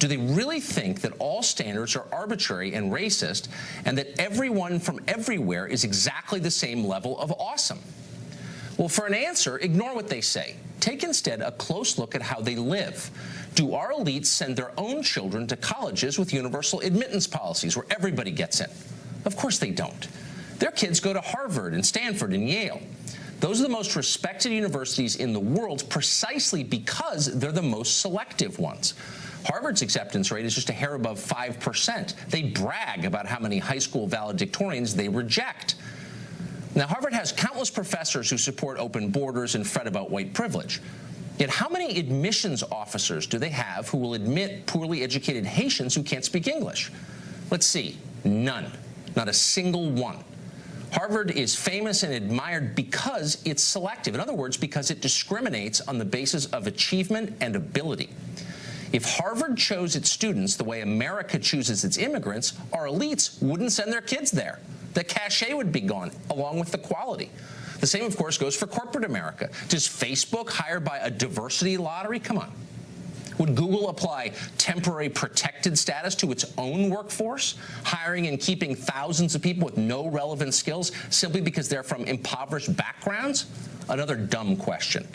Do they really think that all standards are arbitrary and racist and that everyone from everywhere is exactly the same level of awesome? Well, for an answer, ignore what they say. Take instead a close look at how they live. Do our elites send their own children to colleges with universal admittance policies where everybody gets in? Of course they don't. Their kids go to Harvard and Stanford and Yale. Those are the most respected universities in the world precisely because they're the most selective ones. Harvard's acceptance rate is just a hair above 5%. They brag about how many high school valedictorians they reject. Now, Harvard has countless professors who support open borders and fret about white privilege. Yet how many admissions officers do they have who will admit poorly educated Haitians who can't speak English? Let's see. None. Not a single one. Harvard is famous and admired because it's selective. In other words, because it discriminates on the basis of achievement and ability. If Harvard chose its students the way America chooses its immigrants, our elites wouldn't send their kids there. The cachet would be gone, along with the quality. The same, of course, goes for corporate America. Does Facebook hire by a diversity lottery? Come on. Would Google apply temporary protected status to its own workforce, hiring and keeping thousands of people with no relevant skills simply because they're from impoverished backgrounds? Another dumb question.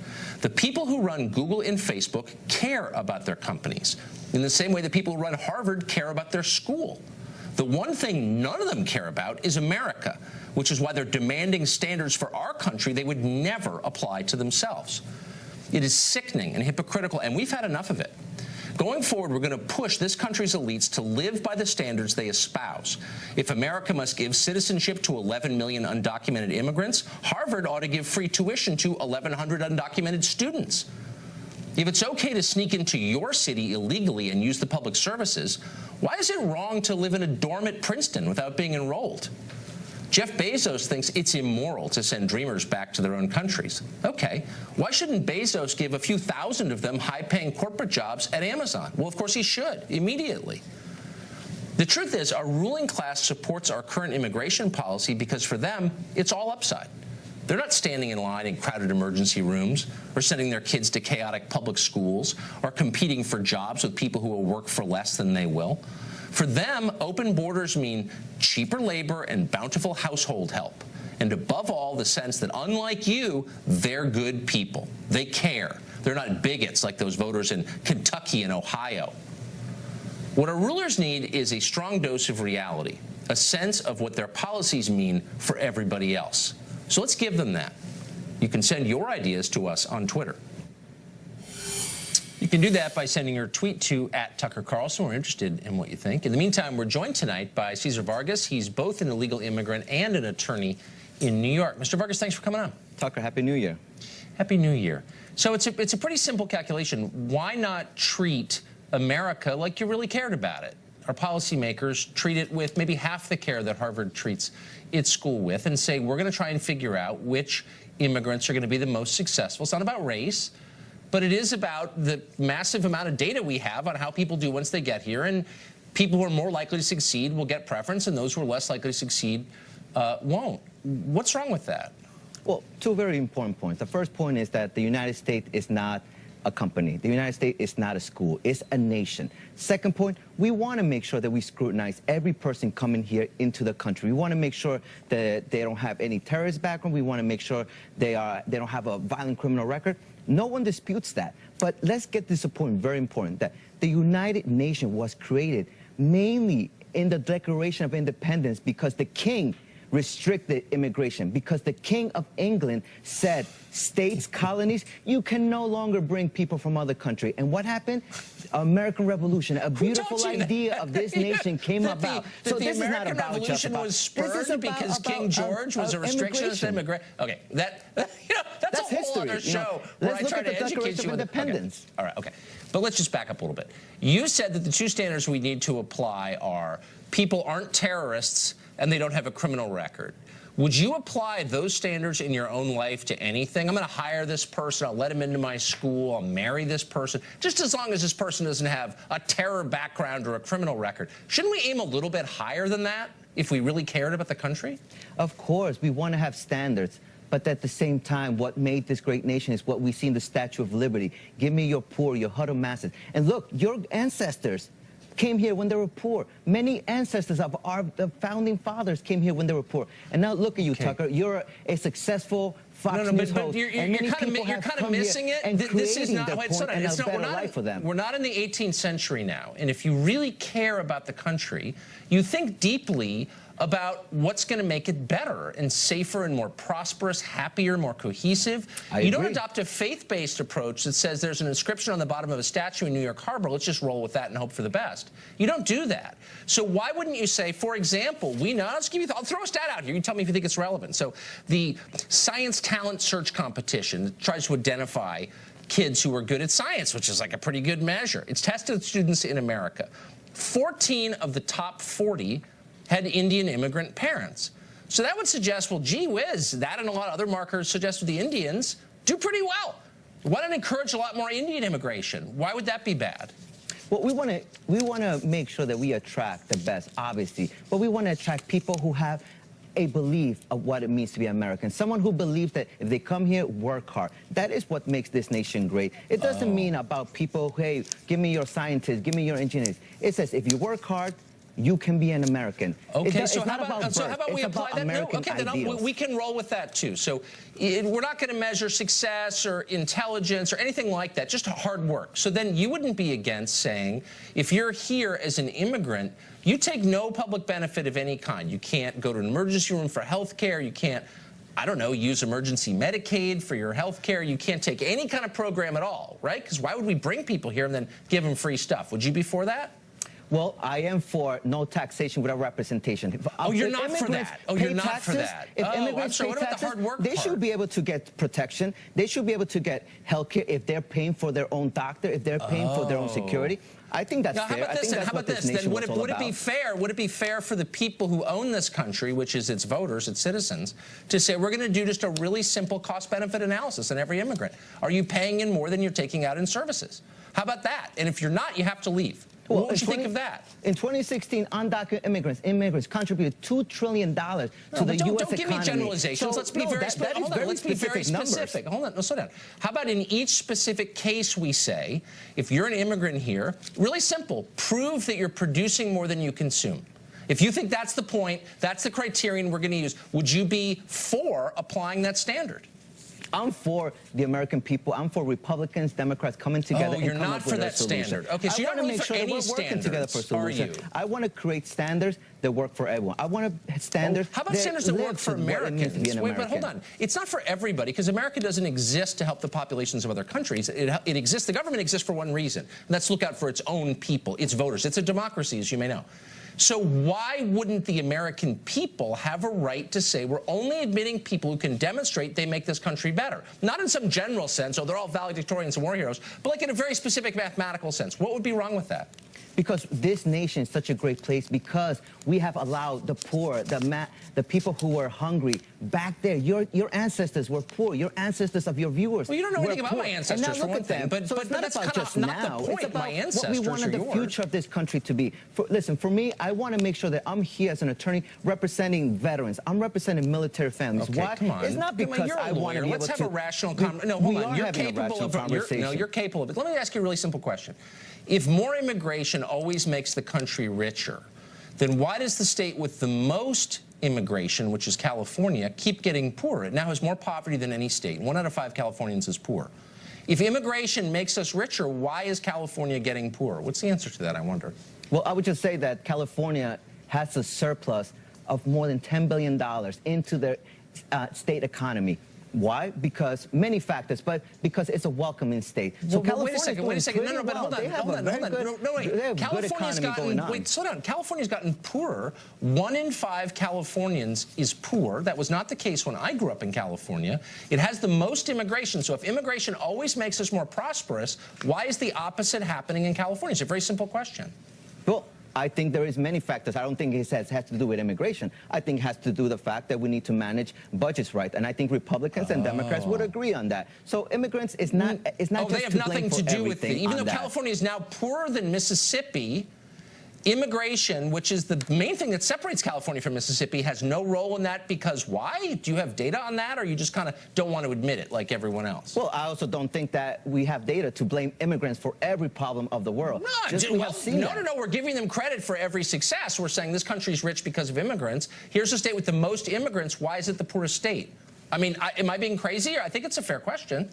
The people who run Google and Facebook care about their companies in the same way the people who run Harvard care about their school. The one thing none of them care about is America, which is why they're demanding standards for our country they would never apply to themselves. It is sickening and hypocritical, and we've had enough of it. Going forward, we're going to push this country's elites to live by the standards they espouse. If America must give citizenship to 11 million undocumented immigrants, Harvard ought to give free tuition to 1,100 undocumented students. If it's okay to sneak into your city illegally and use the public services, why is it wrong to live in a dorm at Princeton without being enrolled? Jeff Bezos thinks it's immoral to send dreamers back to their own countries. Okay, why shouldn't Bezos give a few thousand of them high-paying corporate jobs at Amazon? Well, of course he should, immediately. The truth is, our ruling class supports our current immigration policy because for them, it's all upside. They're not standing in line in crowded emergency rooms or sending their kids to chaotic public schools or competing for jobs with people who will work for less than they will. For them, open borders mean cheaper labor and bountiful household help. And above all, the sense that unlike you, they're good people. They care. They're not bigots like those voters in Kentucky and Ohio. What our rulers need is a strong dose of reality, a sense of what their policies mean for everybody else. So let's give them that. You can send your ideas to us on Twitter. You can do that by sending your tweet to @TuckerCarlson. We're interested in what you think. In the meantime, we're joined tonight by Cesar Vargas. He's both an illegal immigrant and an attorney in New York. Mr. Vargas, thanks for coming on. Tucker, Happy New Year. Happy New Year. So it's a pretty simple calculation. Why not treat America like you really cared about it? Our policymakers treat it with maybe half the care that Harvard treats its school with and say, we're going to try and figure out which immigrants are going to be the most successful. It's not about race, but it is about the massive amount of data we have on how people do once they get here. And people who are more likely to succeed will get preference, and those who are less likely to succeed won't. What's wrong with that? Well, two very important points. The first point is that the United States is not a company. The United States is not a school. It's a nation. Second point, we want to make sure that we scrutinize every person coming here into the country. We want to make sure that they don't have any terrorist background. We want to make sure they don't have a violent criminal record. No one disputes that. But let's get this point very important, that the United Nations was created mainly in the Declaration of Independence because the king restricted immigration, because the King of England said, states, colonies, you can no longer bring people from other countries. And what happened? American Revolution, a beautiful idea of this nation came about. So this is not about the Revolution was spurred because King George was a restriction on immigration. Okay, that's a whole history. other show where I try to educate you. Independence. Okay. All right, okay. But let's just back up a little bit. You said that the two standards we need to apply are people aren't terrorists and they don't have a criminal record. Would you apply those standards in your own life to anything? I'm going to hire this person, I'll let him into my school, I'll marry this person, just as long as this person doesn't have a terror background or a criminal record. Shouldn't we aim a little bit higher than that if we really cared about the country? Of course, we want to have standards. But at the same time, what made this great nation is what we see in the Statue of Liberty. Give me your poor, your huddled masses. And look, your ancestors came here when they were poor. Many ancestors of the founding fathers came here when they were poor. And now look at you, Tucker. You're a successful Fox News host. You're kind of missing it. This is not. Wait, so we're not in the 18th century now. And if you really care about the country, you think deeply about what's going to make it better and safer and more prosperous, happier, more cohesive. You don't adopt a faith-based approach that says there's an inscription on the bottom of a statue in New York Harbor, let's just roll with that and hope for the best. You don't do that. So why wouldn't you say, for example, I'll throw a stat out here. You tell me if you think it's relevant. So the Science Talent Search Competition tries to identify kids who are good at science, which is like a pretty good measure. It's tested students in America. 14 of the top 40 had Indian immigrant parents. So that would suggest, well, gee whiz, that and a lot of other markers suggest the Indians do pretty well. Why not encourage a lot more Indian immigration? Why would that be bad? Well, we want to make sure that we attract the best, obviously, but we want to attract people who have a belief of what it means to be American. Someone who believes that if they come here, work hard. That is what makes this nation great. It doesn't mean about people, hey, give me your scientists, give me your engineers. It says if you work hard, you can be an American. Okay, so how about we apply that? No, okay, then we can roll with that too. So we're not going to measure success or intelligence or anything like that, just hard work. So then you wouldn't be against saying, if you're here as an immigrant, you take no public benefit of any kind. You can't go to an emergency room for health care. You can't, I don't know, use emergency Medicaid for your health care. You can't take any kind of program at all, right? Because why would we bring people here and then give them free stuff? Would you be for that? Well, I am for no taxation without representation. Oh, you're not for that. Oh, you're not for that. If immigrants pay taxes, they should be able to get protection. They should be able to get health care if they're paying for their own doctor, if they're paying for their own security. I think that's fair. How about this? Then would it be fair? Would it be fair for the people who own this country, which is its voters, its citizens, to say we're going to do just a really simple cost-benefit analysis on every immigrant? Are you paying in more than you're taking out in services? How about that? And if you're not, you have to leave. Well, what would you think of that? In 2016, undocumented immigrants contributed $2 trillion to the U.S. economy. Don't give me generalizations. Let's be very specific. Hold on. No, slow down. How about in each specific case we say, if you're an immigrant here, really simple, prove that you're producing more than you consume. If you think that's the point, that's the criterion we're going to use, would you be for applying that standard? I'm for the American people. I'm for Republicans, Democrats coming together and come up with a solution. You're not for that standard. Okay, so you're not really for any standards, are you? I want to create standards that work for everyone. I want standards. How about standards that work for Americans? Wait, but hold on. It's not for everybody, because America doesn't exist to help the populations of other countries. It exists. The government exists for one reason, and that's to look out for its own people, its voters. It's a democracy, as you may know. So why wouldn't the American people have a right to say we're only admitting people who can demonstrate they make this country better? Not in some general sense, oh, they're all valedictorians and war heroes, but like in a very specific mathematical sense. What would be wrong with that? Because this nation is such a great place, because we have allowed the poor, the people who were hungry back there. Your ancestors were poor. Your ancestors of your viewers. Well, you don't know anything about my ancestors, for one thing. But that's kind of not the point. It's about my ancestors what we wanted the future of this country to be. Listen, for me, I want to make sure that I'm here as an attorney representing veterans. I'm representing military families. Okay, Why? come on. It's not because I want to be able to. Let's have a rational conversation. No, hold on. You're capable of conversation. No, you're capable of it. Let me ask you a really simple question. If more immigration always makes the country richer, then why does the state with the most immigration, which is California, keep getting poorer? It now has more poverty than any state. 1 out of 5 Californians is poor. If immigration makes us richer, why is California getting poorer? What's the answer to that, I wonder? Well, I would just say that California has a surplus of more than $10 billion into their state economy. Why? Because many factors, but because it's a welcoming state. So well, California, wait a second. No, but hold on. California's gotten poorer. 1 in 5 Californians is poor. That was not the case when I grew up in California. It has the most immigration. So if immigration always makes us more prosperous, why is the opposite happening in California? It's a very simple question. Well, I think there is many factors. I don't think it has to do with immigration. I think it has to do with the fact that we need to manage budgets right. And I think Republicans and Democrats would agree on that. So immigrants is not just they have nothing to do with it. Even though California is now poorer than Mississippi, immigration, which is the main thing that separates California from Mississippi, has no role in that because why? Do you have data on that, or you just kind of don't want to admit it like everyone else? Well, I also don't think that we have data to blame immigrants for every problem of the world. No, we're giving them credit for every success. We're saying this country's rich because of immigrants. Here's a state with the most immigrants. Why is it the poorest state? I mean, am I being crazy? I think it's a fair question.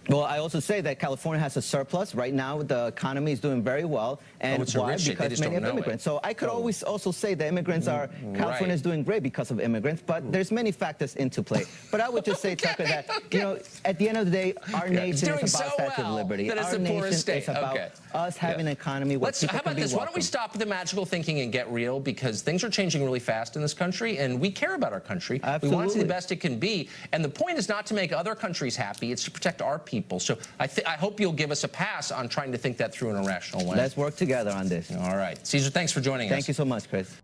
Well, I also say that California has a surplus. Right now, the economy is doing very well. And why? Because many of immigrants. So I could always also say that immigrants are, California is doing great because of immigrants, but there's many factors into play. But I would just say, Tucker, that, you know, at the end of the day, our nation is about statute of liberty. Our nation is about us having an economy where people How about can be this? Why don't we stop with the magical thinking and get real? Because things are changing really fast in this country, and we care about our country. Absolutely. We want it to be the best it can be. And the point is not to make other countries happy. It's to protect our people. So I hope you'll give us a pass on trying to think that through in a rational way. Let's work together on this. All right. Cesar, thanks for joining us. Thank you so much, Chris.